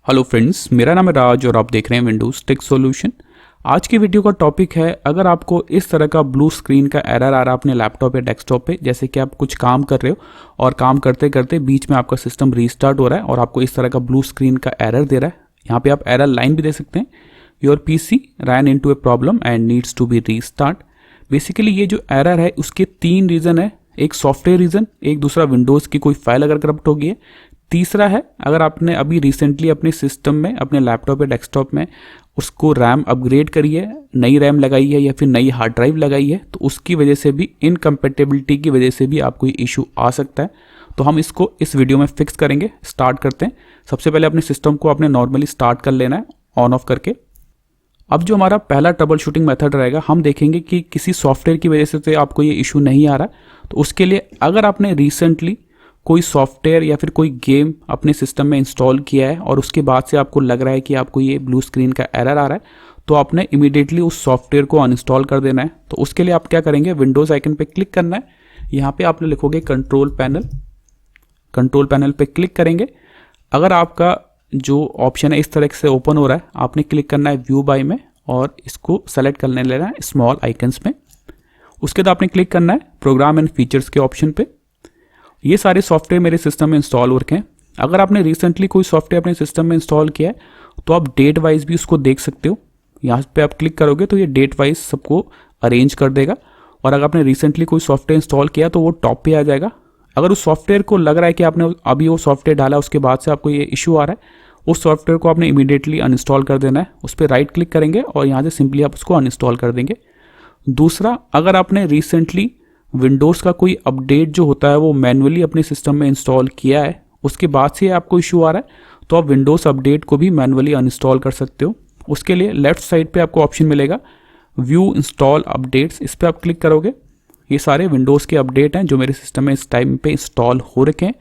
Hello friends, मेरा नाम है राज और आप देख रहे हैं विंडोज़ टेक सॉल्यूशन। आज की वीडियो का टॉपिक है, अगर आपको इस तरह का ब्लू स्क्रीन का एरर आ रहा है अपने लैपटॉप या डेस्कटॉप पे, जैसे कि आप कुछ काम कर रहे हो और काम करते करते बीच में आपका सिस्टम रीस्टार्ट हो रहा है और आपको इस तरह का ब्लू स्क्रीन का एरर दे रहा है। यहाँ पे आप एरर लाइन भी दे सकते हैं, your PC ran into a problem and needs to be restart. Basically ये जो एरर है उसके 3 रीज़न है, एक सॉफ्टवेयर रीज़न, एक दूसरा विंडोज़ की कोई फाइल अगर करप्ट हो गई है, तीसरा है अगर आपने अभी रिसेंटली अपने सिस्टम में, अपने लैपटॉप या डेस्कटॉप में उसको रैम अपग्रेड करी है, नई रैम लगाई है या फिर नई हार्ड ड्राइव लगाई है, तो उसकी वजह से भी, इनकम्पेटेबिलिटी की वजह से भी आपको ये इशू आ सकता है। तो हम इसको इस वीडियो में फिक्स करेंगे। स्टार्ट करते हैं। सबसे पहले अपने सिस्टम को आपने नॉर्मली स्टार्ट कर लेना है ऑन ऑफ करके। अब जो हमारा पहला ट्रबल शूटिंग मेथड रहेगा, हम देखेंगे कि किसी सॉफ्टवेयर की वजह से तो आपको ये इशू नहीं आ रहा। तो उसके लिए अगर आपने रिसेंटली कोई सॉफ्टवेयर या फिर कोई गेम अपने सिस्टम में इंस्टॉल किया है और उसके बाद से आपको लग रहा है कि आपको ये ब्लू स्क्रीन का एरर आ रहा है, तो आपने इमीडिएटली उस सॉफ्टवेयर को अनइंस्टॉल कर देना है। तो उसके लिए आप क्या करेंगे, विंडोज़ आइकन पे क्लिक करना है। यहाँ पे आपने लिखोगे कंट्रोल पैनल पे क्लिक करेंगे। अगर आपका जो ऑप्शन है इस तरह से ओपन हो रहा है, आपने क्लिक करना है व्यू बाय में और इसको सेलेक्ट करने लेना है स्मॉल आइकन्स में। उसके बाद आपने क्लिक करना है प्रोग्राम एंड फीचर्स के ऑप्शन पे। ये सारे सॉफ्टवेयर मेरे सिस्टम में इंस्टॉल हो रखे हैं। अगर आपने रिसेंटली कोई सॉफ्टवेयर अपने सिस्टम में इंस्टॉल किया है तो आप डेट वाइज भी उसको देख सकते हो। यहाँ पे आप क्लिक करोगे तो ये डेट वाइज सबको अरेंज कर देगा। और अगर आपने रिसेंटली कोई सॉफ्टवेयर इंस्टॉल किया तो वो टॉप पे आ जाएगा। अगर उस सॉफ्टवेयर को लग रहा है कि आपने अभी वो सॉफ्टवेयर डाला, उसके बाद से आपको ये इशू आ रहा है, उस सॉफ्टवेयर को आपने इमीडिएटली अनइंस्टॉल कर देना है। उस पर राइट क्लिक करेंगे और यहाँ से सिंपली आप उसको अनइंस्टॉल कर देंगे। दूसरा, अगर आपने रिसेंटली विंडोज़ का कोई अपडेट जो होता है वो मैन्युअली अपने सिस्टम में इंस्टॉल किया है, उसके बाद से आपको इशू आ रहा है, तो आप विंडोज़ अपडेट को भी मैन्युअली अनइंस्टॉल कर सकते हो। उसके लिए लेफ्ट साइड पे आपको ऑप्शन मिलेगा व्यू इंस्टॉल अपडेट्स। इस पर आप क्लिक करोगे। ये सारे विंडोज़ के अपडेट हैं जो मेरे सिस्टम में इस टाइम पे इंस्टॉल हो रखे हैं।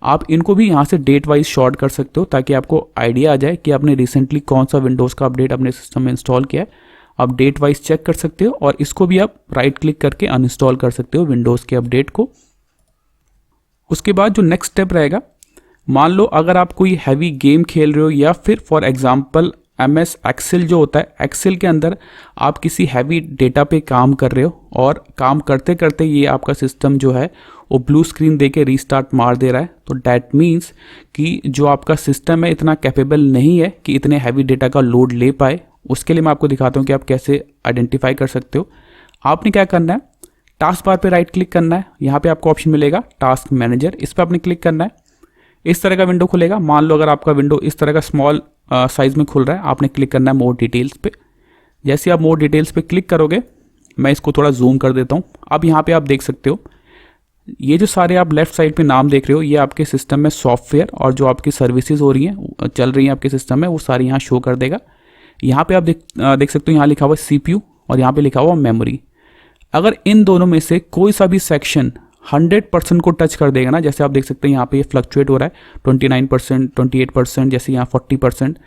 आप इनको भी यहाँ से डेट वाइज शॉर्ट कर सकते हो ताकि आपको आइडिया आ जाए कि आपने रिसेंटली कौन सा विंडोज़ का अपडेट अपने सिस्टम में इंस्टॉल किया है। आप डेट वाइज चेक कर सकते हो और इसको भी आप राइट क्लिक करके अनइंस्टॉल कर सकते हो विंडोज़ के अपडेट को। उसके बाद जो नेक्स्ट स्टेप रहेगा, मान लो अगर आप कोई हैवी गेम खेल रहे हो या फिर फॉर एग्जांपल MS एक्सेल जो होता है, एक्सेल के अंदर आप किसी हैवी डेटा पे काम कर रहे हो और काम करते करते ये आपका सिस्टम जो है वो ब्लू स्क्रीन दे के रीस्टार्ट मार दे रहा है, तो डैट मीन्स कि जो आपका सिस्टम है इतना कैपेबल नहीं है कि इतने हैवी डेटा का लोड ले पाए। उसके लिए मैं आपको दिखाता हूँ कि आप कैसे आइडेंटिफाई कर सकते हो। आपने क्या करना है, टास्क बार पे राइट क्लिक करना है। यहाँ पे आपको ऑप्शन मिलेगा टास्क मैनेजर, इस पर आपने क्लिक करना है। इस तरह का विंडो खुलेगा। मान लो अगर आपका विंडो इस तरह का स्मॉल साइज में खुल रहा है, आपने क्लिक करना है मोर डिटेल्स पे। जैसे आप मोर डिटेल्स पे क्लिक करोगे, मैं इसको थोड़ा जूम कर देता हूँ। अब यहाँ पे आप देख सकते हो ये जो सारे आप लेफ्ट साइड पे नाम देख रहे हो, ये आपके सिस्टम में सॉफ्टवेयर और जो आपकी सर्विसेज हो रही हैं, चल रही हैं आपके सिस्टम में, वो सारी यहाँ शो कर देगा। यहाँ पे आप देख सकते हो, यहाँ लिखा हुआ है CPU और यहाँ पे लिखा हुआ मेमोरी। अगर इन दोनों में से कोई सा भी सेक्शन 100% को टच कर देगा ना, जैसे आप देख सकते हैं यहाँ पे ये फ्लक्चुएट हो रहा है 29%, 28%, जैसे यहाँ 40%,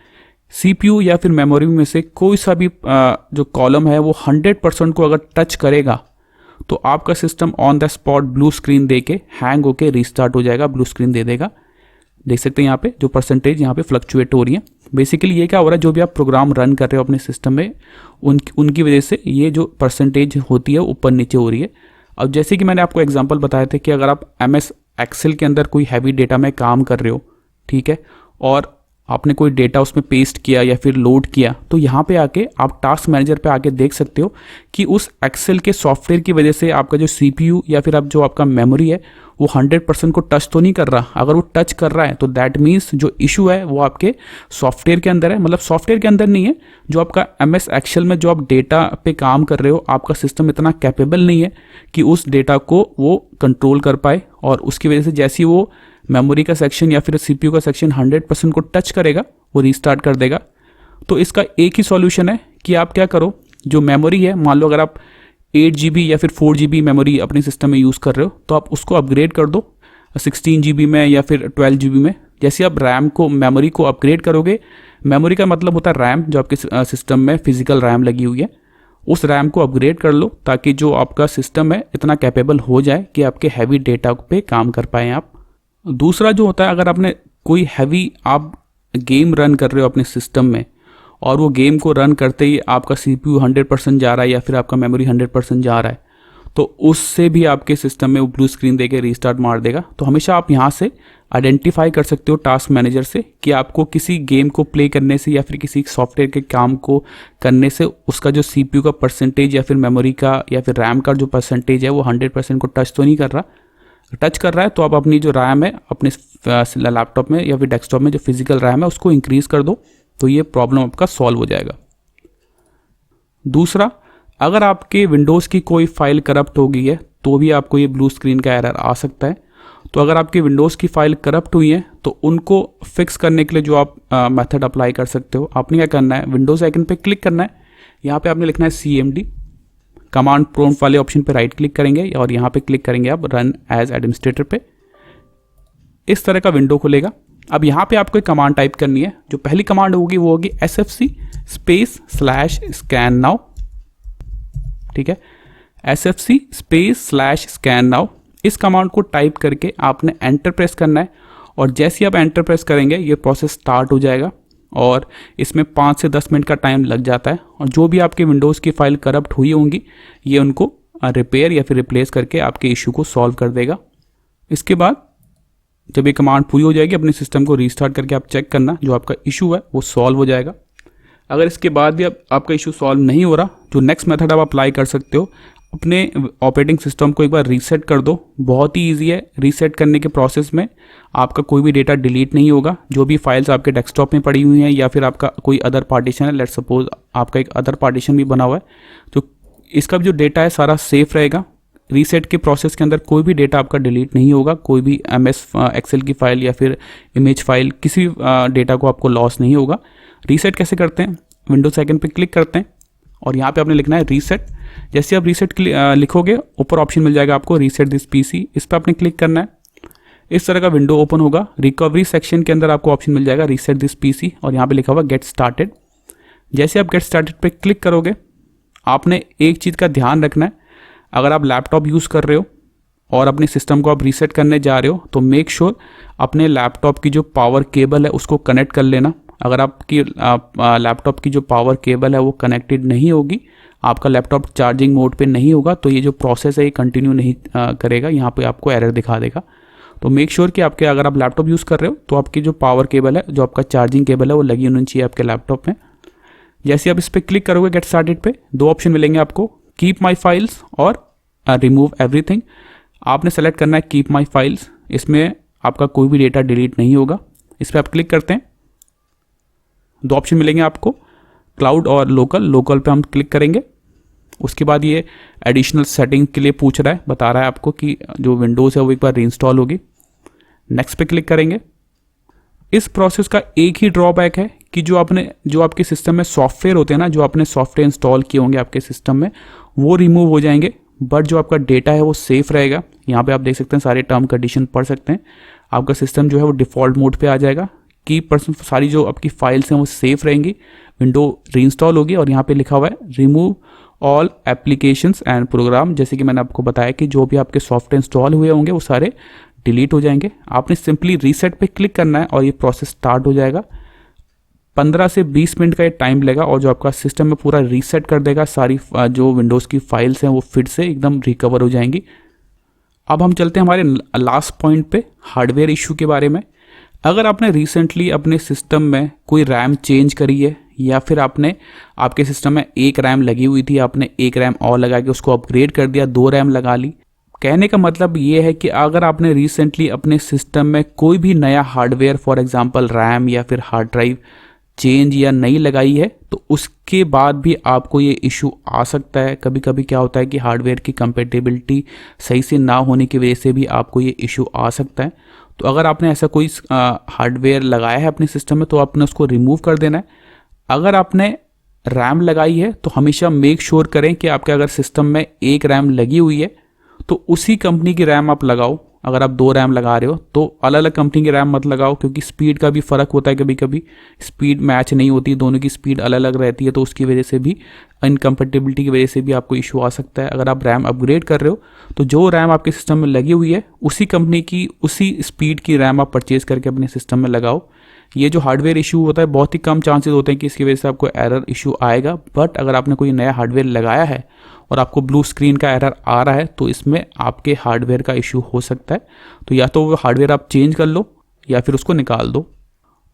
CPU या फिर मेमोरी में से कोई सा भी जो कॉलम है वो 100% को अगर टच करेगा तो आपका system on the spot blue screen दे के हैंग होके रीस्टार्ट हो जाएगा, ब्लू स्क्रीन दे देगा। देख सकते हैं यहाँ पे जो परसेंटेज यहाँ पे फ्लक्चुएट हो रही है। बेसिकली ये क्या हो रहा है, जो भी आप प्रोग्राम रन कर रहे हो अपने सिस्टम में, उनकी वजह से ये जो परसेंटेज होती है ऊपर नीचे हो रही है। अब जैसे कि मैंने आपको एग्जांपल बताया था कि अगर आप MS एक्सेल के अंदर कोई हैवी डेटा में काम कर रहे हो, ठीक है, और आपने कोई डेटा उसमें पेस्ट किया या फिर लोड किया, तो यहाँ पे आके आप टास्क मैनेजर पे आके देख सकते हो कि उस एक्सेल के सॉफ्टवेयर की वजह से आपका जो CPU या फिर अब जो आपका मेमोरी है वो 100% को टच तो नहीं कर रहा। अगर वो टच कर रहा है तो दैट मीन्स जो इशू है वो आपके सॉफ्टवेयर के अंदर है। मतलब सॉफ्टवेयर के अंदर नहीं है, जो आपका MS एक्सेल में जो आप डेटा पे काम कर रहे हो, आपका सिस्टम इतना कैपेबल नहीं है कि उस डेटा को वो कंट्रोल कर पाए, और उसकी वजह से जैसे ही वो मेमोरी का सेक्शन या फिर CPU का सेक्शन 100% को टच करेगा, वो रीस्टार्ट कर देगा। तो इसका एक ही सॉल्यूशन है कि आप क्या करो, जो मेमोरी है, मान लो अगर आप 8 GB या फिर 4 GB मेमोरी अपने सिस्टम में यूज़ कर रहे हो, तो आप उसको अपग्रेड कर दो 16 GB में या फिर 12 GB में। जैसे आप रैम को, मेमोरी को अपग्रेड करोगे, मेमोरी का मतलब होता है रैम, जो आपके सिस्टम में फिजिकल रैम लगी हुई है, उस रैम को अपग्रेड कर लो ताकि जो आपका सिस्टम है इतना कैपेबल हो जाए कि आपके हैवी डेटा पे काम कर पाएँ आप। दूसरा जो होता है, अगर आपने कोई हैवी आप गेम रन कर रहे हो अपने सिस्टम में और वो गेम को रन करते ही आपका CPU 100% जा रहा है या फिर आपका मेमोरी 100% जा रहा है, तो उससे भी आपके सिस्टम में वो ब्लू स्क्रीन देके रीस्टार्ट मार देगा। तो हमेशा आप यहाँ से आइडेंटिफाई कर सकते हो टास्क मैनेजर से कि आपको किसी गेम को प्ले करने से या फिर किसी सॉफ्टवेयर के काम को करने से उसका जो CPU का परसेंटेज या फिर मेमोरी का या फिर रैम का जो परसेंटेज है वो 100% को टच तो नहीं कर रहा। टच कर रहा है तो आप अपनी जो रैम है अपने लैपटॉप में या फिर डेस्कटॉप में जो फिजिकल रैम है उसको इंक्रीज कर दो, तो ये प्रॉब्लम आपका सॉल्व हो जाएगा। दूसरा, अगर आपके विंडोज़ की कोई फाइल करप्ट हो गई है तो भी आपको ये ब्लू स्क्रीन का एरर आ सकता है। तो अगर आपकी विंडोज़ की फाइल करप्ट हुई है तो उनको फिक्स करने के लिए जो आप मेथड अप्लाई कर सकते हो, आपने क्या करना है, विंडोज़ आइकन पे क्लिक करना है, यहाँ पे आपने लिखना है CMD, कमांड प्रॉम्प्ट वाले ऑप्शन पे राइट क्लिक करेंगे और यहाँ पे क्लिक करेंगे आप रन एज एडमिनिस्ट्रेटर पे। इस तरह का विंडो खुलेगा। अब यहाँ पे आपको एक कमांड टाइप करनी है। जो पहली कमांड होगी वो होगी SFC/scan now, ठीक है, SFC/scan now। इस कमांड को टाइप करके आपने एंटर प्रेस करना है और जैसे ही आप एंटर प्रेस करेंगे ये प्रोसेस स्टार्ट हो जाएगा और इसमें 5 से 10 मिनट का टाइम लग जाता है। और जो भी आपके विंडोज़ की फाइल करप्ट हुई होंगी ये उनको रिपेयर या फिर रिप्लेस करके आपके इशू को सॉल्व कर देगा। इसके बाद जब ये कमांड पूरी हो जाएगी अपने सिस्टम को रीस्टार्ट करके आप चेक करना जो आपका इशू है वो सॉल्व हो जाएगा। अगर इसके बाद भी आपका इशू सॉल्व नहीं हो रहा, जो नेक्स्ट मेथड आप अप्लाई कर सकते हो, अपने ऑपरेटिंग सिस्टम को एक बार रीसेट कर दो। बहुत ही ईजी है। रीसेट करने के प्रोसेस में आपका कोई भी डेटा डिलीट नहीं होगा। जो भी फाइल्स आपके डेस्कटॉप में पड़ी हुई हैं या फिर आपका कोई अदर पार्टीशन है, लेट्स सपोज आपका एक अदर पार्टीशन भी बना हुआ है, तो इसका जो डेटा है सारा सेफ रहेगा। रीसेट के प्रोसेस के अंदर कोई भी डेटा आपका डिलीट नहीं होगा, कोई भी MS एक्सेल की फाइल या फिर इमेज फाइल, किसी डेटा को आपको लॉस नहीं होगा। रीसेट कैसे करते हैं, विंडोज आइकन पे क्लिक करते हैं और यहाँ पे आपने लिखना है रीसेट। जैसे आप रीसेट लिखोगे ऊपर ऑप्शन मिल जाएगा आपको रीसेट दिस PC, इस पर आपने क्लिक करना है। इस तरह का विंडो ओपन होगा। रिकवरी सेक्शन के अंदर आपको ऑप्शन मिल जाएगा रीसेट दिस PC और यहाँ पे लिखा हुआ गेट स्टार्टेड। जैसे आप गेट स्टार्टेड पे क्लिक करोगे, आपने एक चीज़ का ध्यान रखना है, अगर आप लैपटॉप यूज़ कर रहे हो और अपने सिस्टम को आप रीसेट करने जा रहे हो तो मेक श्योर अपने लैपटॉप की जो पावर केबल है उसको कनेक्ट कर लेना। अगर आपकी लैपटॉप की जो पावर केबल है वो कनेक्टेड नहीं होगी, आपका लैपटॉप चार्जिंग मोड पे नहीं होगा, तो ये जो प्रोसेस है ये कंटिन्यू नहीं करेगा, यहाँ पे आपको एरर दिखा देगा। तो मेक श्योर कि आपके अगर आप लैपटॉप यूज़ कर रहे हो तो आपकी जो पावर केबल है, जो आपका चार्जिंग केबल है वो लगी होनी चाहिए आपके लैपटॉप में। जैसे आप इस पर क्लिक करोगे गेट स्टार्टेड पे, दो ऑप्शन मिलेंगे आपको, कीप माई फाइल्स और रिमूव एवरीथिंग। आपने सेलेक्ट करना है कीप माई फाइल्स, इसमें आपका कोई भी डेटा डिलीट नहीं होगा। इस पर आप क्लिक करते हैं, दो ऑप्शन मिलेंगे आपको, क्लाउड और लोकल। लोकल पे हम क्लिक करेंगे। उसके बाद ये एडिशनल सेटिंग के लिए पूछ रहा है, बता रहा है आपको कि जो विंडोज़ है वो एक बार रीइंस्टॉल होगी। नेक्स्ट पे क्लिक करेंगे। इस प्रोसेस का एक ही ड्रॉबैक है कि जो आपके सिस्टम में सॉफ्टवेयर होते हैं ना, जो आपने सॉफ्टवेयर इंस्टॉल किए होंगे आपके सिस्टम में, वो रिमूव हो जाएंगे, बट जो आपका डेटा है वो सेफ रहेगा। यहाँ पे आप देख सकते हैं, सारे टर्म कंडीशन पढ़ सकते हैं। आपका सिस्टम जो है वो डिफ़ॉल्ट मोड पे आ जाएगा कि सारी जो आपकी फाइल्स हैं वो सेफ रहेंगी। विंडो रीइंस्टॉल होगी और यहाँ पे लिखा हुआ है remove all applications and program. जैसे कि मैंने आपको बताया कि जो भी आपके सॉफ्टवेयर इंस्टॉल हुए होंगे वो सारे डिलीट हो जाएंगे। आपने सिंपली रीसेट पे क्लिक करना है और ये प्रोसेस स्टार्ट हो जाएगा। 15 से 20 मिनट का ये टाइम लेगा और जो आपका सिस्टम में पूरा रीसेट कर देगा, सारी जो विंडोज़ की फाइल्स हैं वो फिर से एकदम रिकवर हो जाएंगी। अब हम चलते हैं हमारे लास्ट पॉइंट पे, हार्डवेयर इशू के बारे में। अगर आपने रिसेंटली अपने सिस्टम में कोई रैम चेंज करी है या फिर आपके सिस्टम में एक रैम लगी हुई थी, आपने एक रैम और लगा के उसको अपग्रेड कर दिया, 2 रैम लगा ली। कहने का मतलब ये है कि अगर आपने रिसेंटली अपने सिस्टम में कोई भी नया हार्डवेयर, फॉर एग्जांपल रैम या फिर हार्ड ड्राइव चेंज या नई लगाई है, तो उसके बाद भी आपको ये इशू आ सकता है। कभी कभी क्या होता है कि हार्डवेयर की कंपेटेबिलिटी सही से ना होने की वजह से भी आपको ये इशू आ सकता है। तो अगर आपने ऐसा कोई हार्डवेयर लगाया है अपने सिस्टम में तो आपने उसको रिमूव कर देना है। अगर आपने रैम लगाई है तो हमेशा मेक श्योर करें कि आपके अगर सिस्टम में एक रैम लगी हुई है तो उसी कंपनी की रैम आप लगाओ। अगर आप 2 रैम लगा रहे हो तो अलग अलग कंपनी की रैम मत लगाओ, क्योंकि स्पीड का भी फ़र्क होता है। कभी कभी स्पीड मैच नहीं होती, दोनों की स्पीड अलग अलग रहती है, तो उसकी वजह से भी, इनकम्पेटिबिलिटी की वजह से भी आपको इशू आ सकता है। अगर आप रैम अपग्रेड कर रहे हो तो जो रैम आपके सिस्टम में लगी हुई है उसी कंपनी की, उसी स्पीड की रैम आप परचेज करके अपने सिस्टम में लगाओ। ये जो हार्डवेयर इशू होता है बहुत ही कम चांसेस होते हैं कि इसकी वजह से आपको एरर इशू आएगा, बट अगर आपने कोई नया हार्डवेयर लगाया है और आपको ब्लू स्क्रीन का एरर आ रहा है तो इसमें आपके हार्डवेयर का इशू हो सकता है। तो या तो वो हार्डवेयर आप चेंज कर लो या फिर उसको निकाल दो।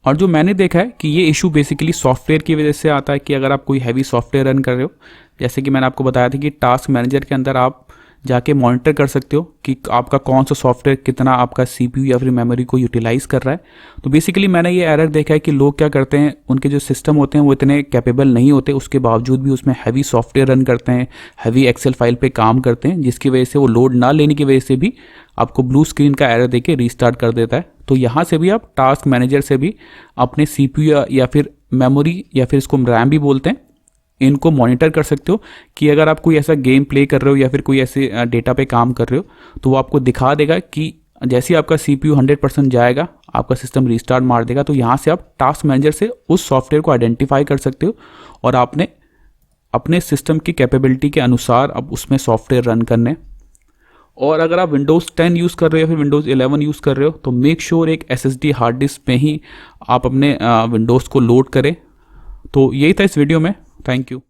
और जो मैंने देखा है कि ये इशू बेसिकली सॉफ्टवेयर की वजह से आता है कि अगर आप कोई हैवी सॉफ्टवेयर रन कर रहे हो, जैसे कि मैंने आपको बताया था कि टास्क मैनेजर के अंदर आप जाके मॉनिटर कर सकते हो कि आपका कौन सा सॉफ्टवेयर कितना आपका सीपीयू या फिर मेमोरी को यूटिलाइज कर रहा है। तो बेसिकली मैंने ये एरर देखा है कि लोग क्या करते हैं, उनके जो सिस्टम होते हैं वो इतने कैपेबल नहीं होते, उसके बावजूद भी उसमें हैवी सॉफ्टवेयर रन करते हैं, हैवी एक्सेल फाइल पे काम करते हैं, जिसकी वजह से वो लोड ना लेने की वजह से भी आपको ब्लू स्क्रीन का एरर देके रीस्टार्ट कर देता है। तो यहाँ से भी आप टास्क मैनेजर से भी अपने सीपीयू या फिर मेमोरी या फिर इसको रैम भी बोलते हैं, इनको मॉनिटर कर सकते हो कि अगर आप कोई ऐसा गेम प्ले कर रहे हो या फिर कोई ऐसे डेटा पे काम कर रहे हो तो वो आपको दिखा देगा कि जैसे ही आपका सीपीयू 100% जाएगा आपका सिस्टम रीस्टार्ट मार देगा। तो यहाँ से आप टास्क मैनेजर से उस सॉफ्टवेयर को आइडेंटिफाई कर सकते हो और आपने अपने सिस्टम की कैपेबिलिटी के अनुसार अब उसमें सॉफ्टवेयर रन करने। और अगर आप विंडोज़ 10 यूज़ कर रहे हो या फिर विंडोज़ 11 यूज़ कर रहे हो तो मेक श्योर एक SSD हार्ड डिस्क पे ही आप अपने विंडोज़ को लोड करें। तो यही था इस वीडियो में। Thank you.